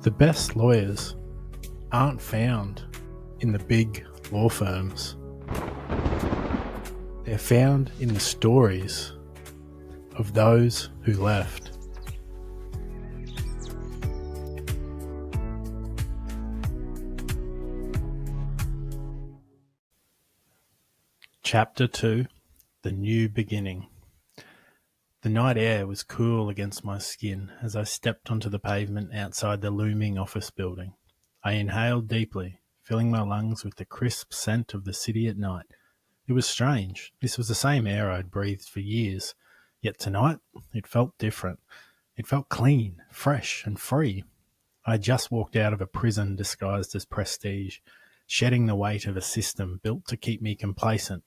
The best lawyers aren't found in the big law firms. They're found in the stories of those who left. Chapter 2: The New Beginning. The night air was cool against my skin as I stepped onto the pavement outside the looming office building. I inhaled deeply, filling my lungs with the crisp scent of the city at night. It was strange. This was the same air I'd breathed for years, yet tonight it felt different. It felt clean, fresh, and free. I had just walked out of a prison disguised as prestige, shedding the weight of a system built to keep me complacent.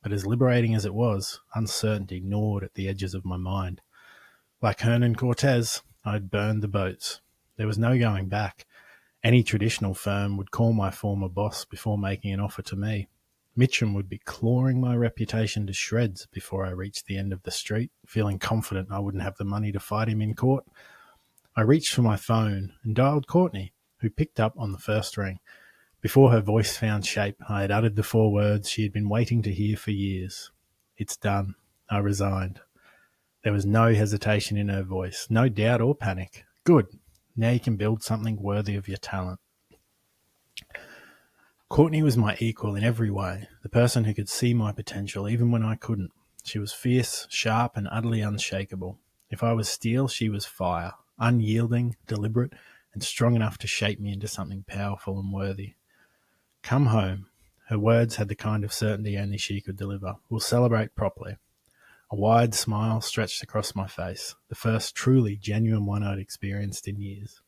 But as liberating as it was, uncertainty gnawed at the edges of my mind. Like Hernan Cortez, I'd burned the boats. There was no going back. Any traditional firm would call my former boss before making an offer to me. Mitchum would be clawing my reputation to shreds before I reached the end of the street, feeling confident I wouldn't have the money to fight him in court. I reached for my phone and dialed Courtney, who picked up on the first ring. Before her voice found shape, I had uttered the 4 words she had been waiting to hear for years. It's done. I resigned. There was no hesitation in her voice, no doubt or panic. Good. Now you can build something worthy of your talent. Courtney was my equal in every way, the person who could see my potential even when I couldn't. She was fierce, sharp, and utterly unshakable. If I was steel, she was fire, unyielding, deliberate, and strong enough to shape me into something powerful and worthy. Come home. Her words had the kind of certainty only she could deliver. We'll celebrate properly. A wide smile stretched across my face, the first truly genuine one I'd experienced in years.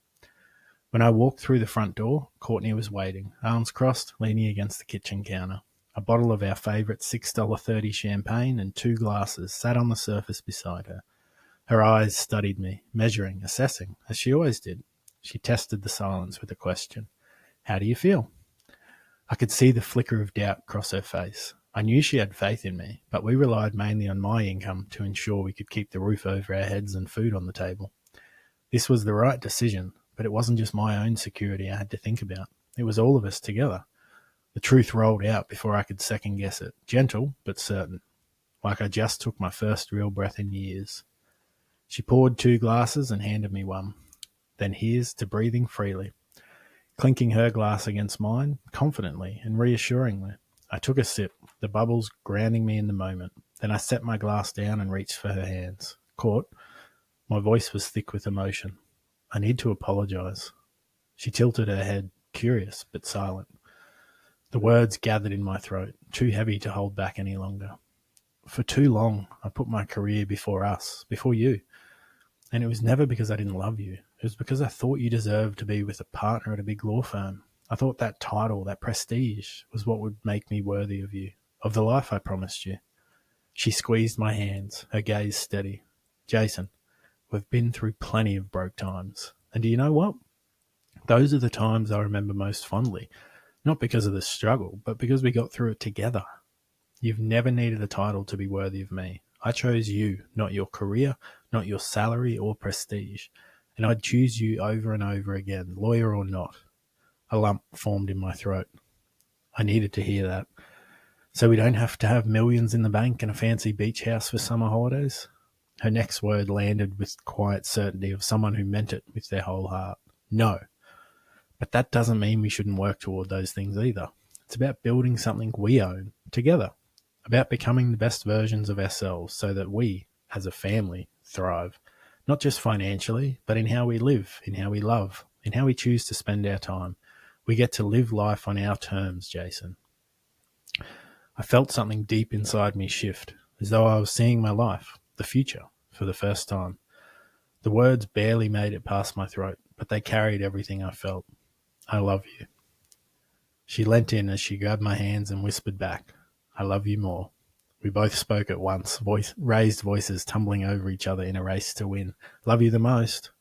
When I walked through the front door, Courtney was waiting, arms crossed, leaning against the kitchen counter. A bottle of our favourite $6.30 champagne and 2 glasses sat on the surface beside her. Her eyes studied me, measuring, assessing, as she always did. She tested the silence with a question. How do you feel? I could see the flicker of doubt cross her face. I knew she had faith in me, but we relied mainly on my income to ensure we could keep the roof over our heads and food on the table. This was the right decision, but it wasn't just my own security I had to think about. It was all of us together. The truth rolled out before I could second guess it, gentle but certain, like I just took my first real breath in years. She poured 2 glasses and handed me one. Then here's to breathing freely. Clinking her glass against mine, confidently and reassuringly. I took a sip, the bubbles grounding me in the moment. Then I set my glass down and reached for her hands. Court. My voice was thick with emotion. I need to apologise. She tilted her head, curious but silent. The words gathered in my throat, too heavy to hold back any longer. For too long, I put my career before us, before you. And it was never because I didn't love you. It was because I thought you deserved to be with a partner at a big law firm. I thought that title, that prestige, was what would make me worthy of you, of the life I promised you. She squeezed my hands, her gaze steady. Jason, we've been through plenty of broke times. And do you know what? Those are the times I remember most fondly. Not because of the struggle, but because we got through it together. You've never needed a title to be worthy of me. I chose you, not your career, not your salary or prestige. And I'd choose you over and over again, lawyer or not. A lump formed in my throat. I needed to hear that. So we don't have to have millions in the bank and a fancy beach house for summer holidays? Her next word landed with quiet certainty of someone who meant it with their whole heart. No. But that doesn't mean we shouldn't work toward those things either. It's about building something we own, together. About becoming the best versions of ourselves so that we, as a family, thrive. Not just financially, but in how we live, in how we love, in how we choose to spend our time. We get to live life on our terms, Jason. I felt something deep inside me shift, as though I was seeing my life, the future, for the first time. The words barely made it past my throat, but they carried everything I felt. I love you. She leant in as she grabbed my hands and whispered back, I love you more. We both spoke at once, raised voices tumbling over each other in a race to win. Love you the most.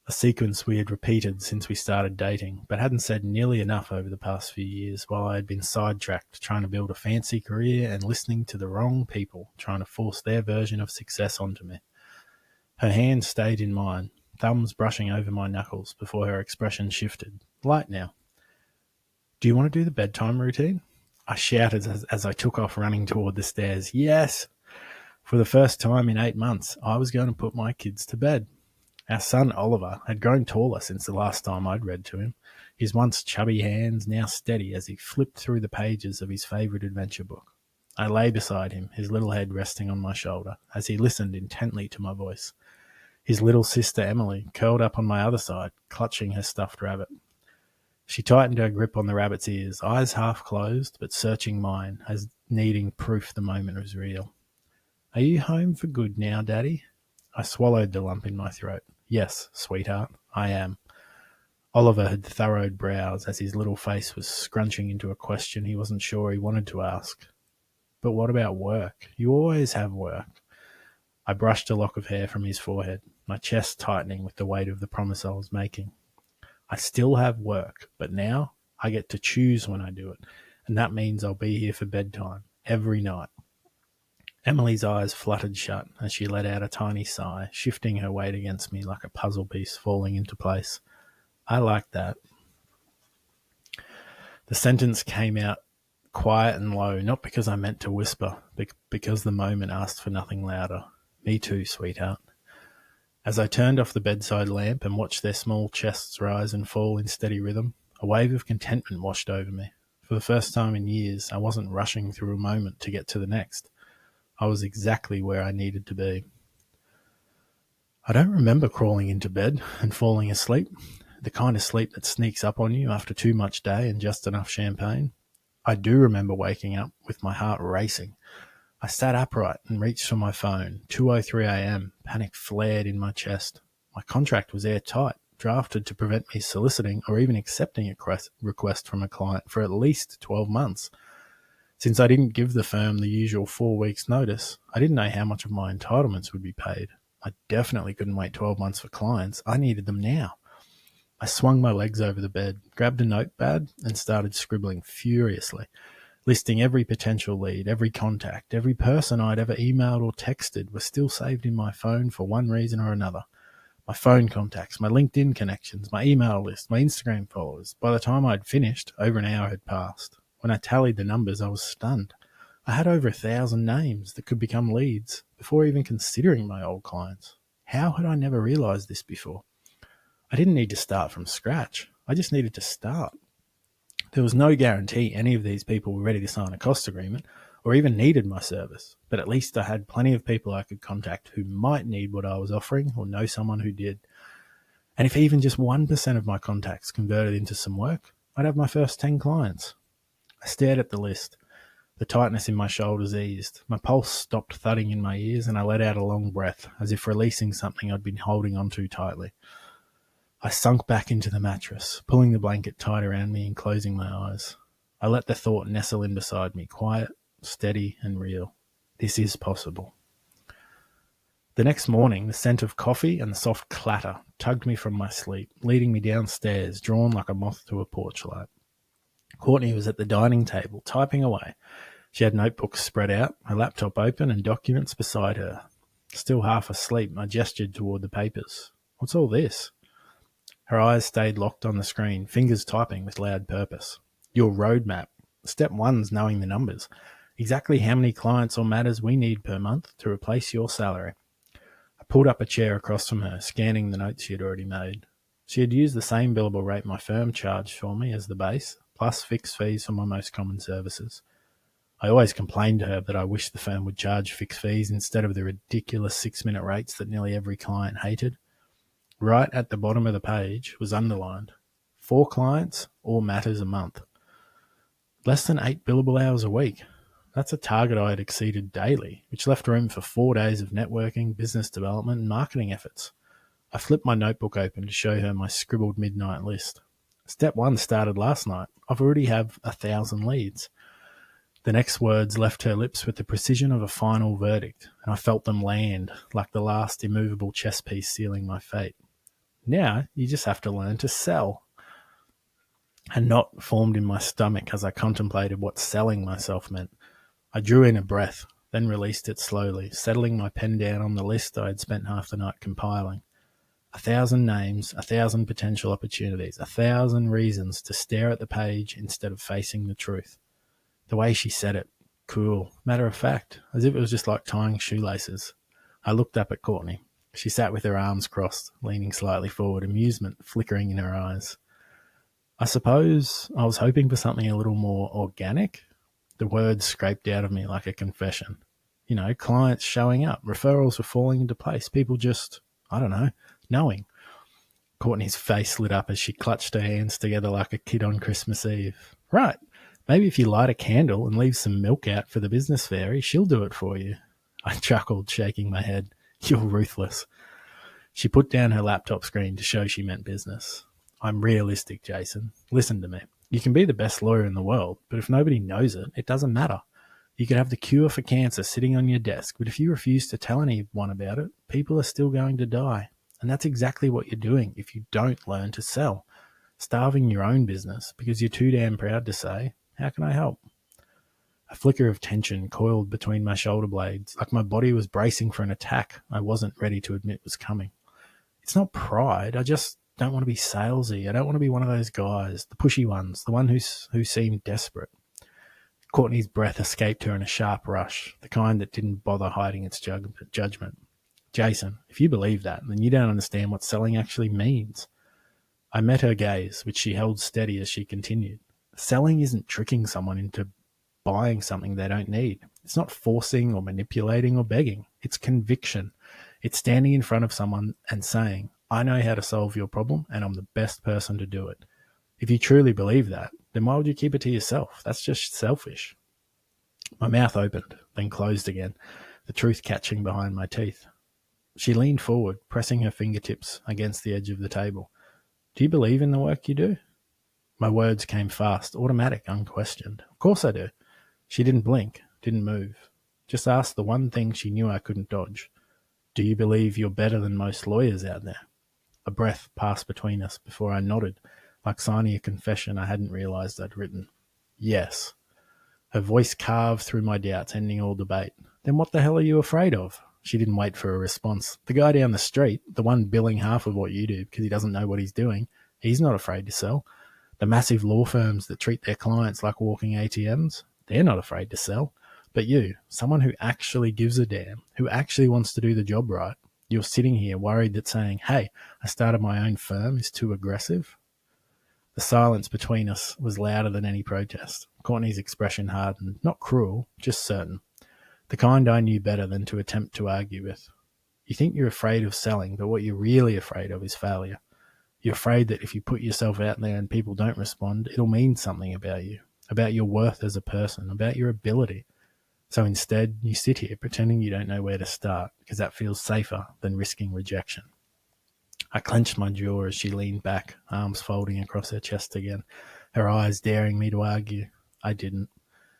A sequence we had repeated since we started dating, but hadn't said nearly enough over the past few years while I had been sidetracked trying to build a fancy career and listening to the wrong people trying to force their version of success onto me. Her hand stayed in mine. thumbs brushing over my knuckles before her expression shifted. Light now. Do you want to do the bedtime routine? I shouted as I took off running toward the stairs. Yes! For the first time in 8 months, I was going to put my kids to bed. Our son Oliver had grown taller since the last time I'd read to him, his once chubby hands now steady as he flipped through the pages of his favourite adventure book. I lay beside him, his little head resting on my shoulder, as he listened intently to my voice. His little sister Emily curled up on my other side, clutching her stuffed rabbit. She tightened her grip on the rabbit's ears, eyes half closed, but searching mine, as needing proof the moment was real. Are you home for good now, Daddy? I swallowed the lump in my throat. Yes, sweetheart, I am. Oliver had furrowed brows as his little face was scrunching into a question he wasn't sure he wanted to ask. But what about work? You always have work. I brushed a lock of hair from his forehead, my chest tightening with the weight of the promise I was making. I still have work, but now I get to choose when I do it, and that means I'll be here for bedtime, every night. Emily's eyes fluttered shut as she let out a tiny sigh, shifting her weight against me like a puzzle piece falling into place. I like that. The sentence came out quiet and low, not because I meant to whisper, but because the moment asked for nothing louder. Me too, sweetheart. As I turned off the bedside lamp and watched their small chests rise and fall in steady rhythm, a wave of contentment washed over me. For the first time in years, I wasn't rushing through a moment to get to the next. I was exactly where I needed to be. I don't remember crawling into bed and falling asleep, the kind of sleep that sneaks up on you after too much day and just enough champagne. I do remember waking up with my heart racing. I sat upright and reached for my phone. 2:03 a.m. Panic flared in my chest. My contract was airtight, drafted to prevent me soliciting or even accepting a request from a client for at least 12 months. Since I didn't give the firm the usual 4 weeks' notice, I didn't know how much of my entitlements would be paid. I definitely couldn't wait 12 months for clients. I needed them now. I swung my legs over the bed, grabbed a notepad, and started scribbling furiously, listing every potential lead, every contact, every person I'd ever emailed or texted was still saved in my phone for one reason or another. My phone contacts, my LinkedIn connections, my email list, my Instagram followers. By the time I'd finished, over an hour had passed. When I tallied the numbers, I was stunned. I had over 1,000 names that could become leads before even considering my old clients. How had I never realized this before? I didn't need to start from scratch. I just needed to start. There was no guarantee any of these people were ready to sign a cost agreement or even needed my service, but at least I had plenty of people I could contact who might need what I was offering or know someone who did. And if even just 1% of my contacts converted into some work, I'd have my first 10 clients. I stared at the list. The tightness in my shoulders eased. My pulse stopped thudding in my ears, and I let out a long breath, as if releasing something I'd been holding on to tightly. I sunk back into the mattress, pulling the blanket tight around me and closing my eyes. I let the thought nestle in beside me, quiet, steady, and real. This is possible. The next morning, the scent of coffee and the soft clatter tugged me from my sleep, leading me downstairs, drawn like a moth to a porch light. Courtney was at the dining table, typing away. She had notebooks spread out, her laptop open, and documents beside her. Still half asleep, I gestured toward the papers. What's all this? Her eyes stayed locked on the screen, fingers typing with loud purpose. Your roadmap. Step 1's knowing the numbers. Exactly how many clients or matters we need per month to replace your salary. I pulled up a chair across from her, scanning the notes she had already made. She had used the same billable rate my firm charged for me as the base, plus fixed fees for my most common services. I always complained to her that I wished the firm would charge fixed fees instead of the ridiculous 6-minute rates that nearly every client hated. Right at the bottom of the page was underlined, 4 clients, all matters a month. Less than 8 billable hours a week. That's a target I had exceeded daily, which left room for 4 days of networking, business development, and marketing efforts. I flipped my notebook open to show her my scribbled midnight list. Step 1 started last night. I've already have 1,000 leads. The next words left her lips with the precision of a final verdict, and I felt them land like the last immovable chess piece sealing my fate. Now you just have to learn to sell. A knot formed in my stomach as I contemplated what selling myself meant. I drew in a breath, then released it slowly, settling my pen down on the list I had spent half the night compiling. 1,000 names, 1,000 potential opportunities, 1,000 reasons to stare at the page instead of facing the truth. The way she said it, cool, matter of fact, as if it was just like tying shoelaces. I looked up at Courtney. She sat with her arms crossed, leaning slightly forward, amusement flickering in her eyes. I suppose I was hoping for something a little more organic. The words scraped out of me like a confession. You know, clients showing up, referrals were falling into place, people just, I don't know, knowing. Courtney's face lit up as she clutched her hands together like a kid on Christmas Eve. Right, maybe if you light a candle and leave some milk out for the business fairy, she'll do it for you. I chuckled, shaking my head. You're ruthless. She put down her laptop screen to show she meant business. I'm realistic, Jason. Listen to me. You can be the best lawyer in the world, but if nobody knows it, it doesn't matter. You could have the cure for cancer sitting on your desk, but if you refuse to tell anyone about it, people are still going to die. And that's exactly what you're doing if you don't learn to sell. Starving your own business because you're too damn proud to say, how can I help? A flicker of tension coiled between my shoulder blades, like my body was bracing for an attack I wasn't ready to admit was coming. It's not pride, I just don't want to be salesy. I don't want to be one of those guys, the pushy ones, the one who seemed desperate. Courtney's breath escaped her in a sharp rush, the kind that didn't bother hiding its judgment. Jason, if you believe that, then you don't understand what selling actually means. I met her gaze, which she held steady as she continued. Selling isn't tricking someone into buying something they don't need. It's not forcing or manipulating or begging. It's conviction. It's standing in front of someone and saying, I know how to solve your problem and I'm the best person to do it. If you truly believe that, then why would you keep it to yourself? That's just selfish. My mouth opened, then closed again, the truth catching behind my teeth. She leaned forward, pressing her fingertips against the edge of the table. Do you believe in the work you do? My words came fast, automatic, unquestioned. Of course I do. She didn't blink, didn't move. Just asked the one thing she knew I couldn't dodge. Do you believe you're better than most lawyers out there? A breath passed between us before I nodded, like signing a confession I hadn't realized I'd written. Yes. Her voice carved through my doubts, ending all debate. Then what the hell are you afraid of? She didn't wait for a response. The guy down the street, the one billing half of what you do because he doesn't know what he's doing, he's not afraid to sell. The massive law firms that treat their clients like walking ATMs, they're not afraid to sell. But you, someone who actually gives a damn, who actually wants to do the job right, you're sitting here worried that saying, hey, I started my own firm is too aggressive. The silence between us was louder than any protest. Courtney's expression hardened, not cruel, just certain. The kind I knew better than to attempt to argue with. You think you're afraid of selling, but what you're really afraid of is failure. You're afraid that if you put yourself out there and people don't respond, it'll mean something about you, about your worth as a person, about your ability. So instead, you sit here pretending you don't know where to start because that feels safer than risking rejection. I clenched my jaw as she leaned back, arms folding across her chest again, her eyes daring me to argue. I didn't,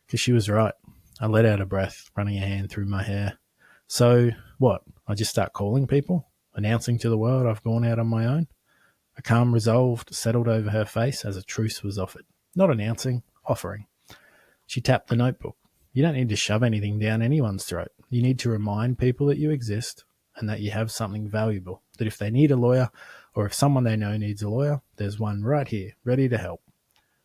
because she was right. I let out a breath, running a hand through my hair. So, what? I just start calling people? Announcing to the world I've gone out on my own? A calm resolve settled over her face as a truce was offered. Not announcing, offering. She tapped the notebook. You don't need to shove anything down anyone's throat. You need to remind people that you exist and that you have something valuable, that if they need a lawyer or if someone they know needs a lawyer, there's one right here, ready to help.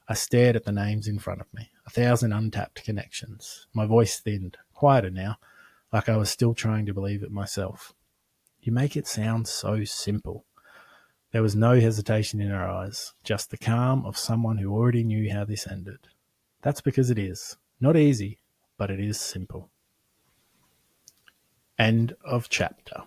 I stared at the names in front of me, 1,000 untapped connections. My voice thinned, quieter now, like I was still trying to believe it myself. You make it sound so simple. There was no hesitation in her eyes, just the calm of someone who already knew how this ended. That's because it is. Not easy, but it is simple. End of chapter.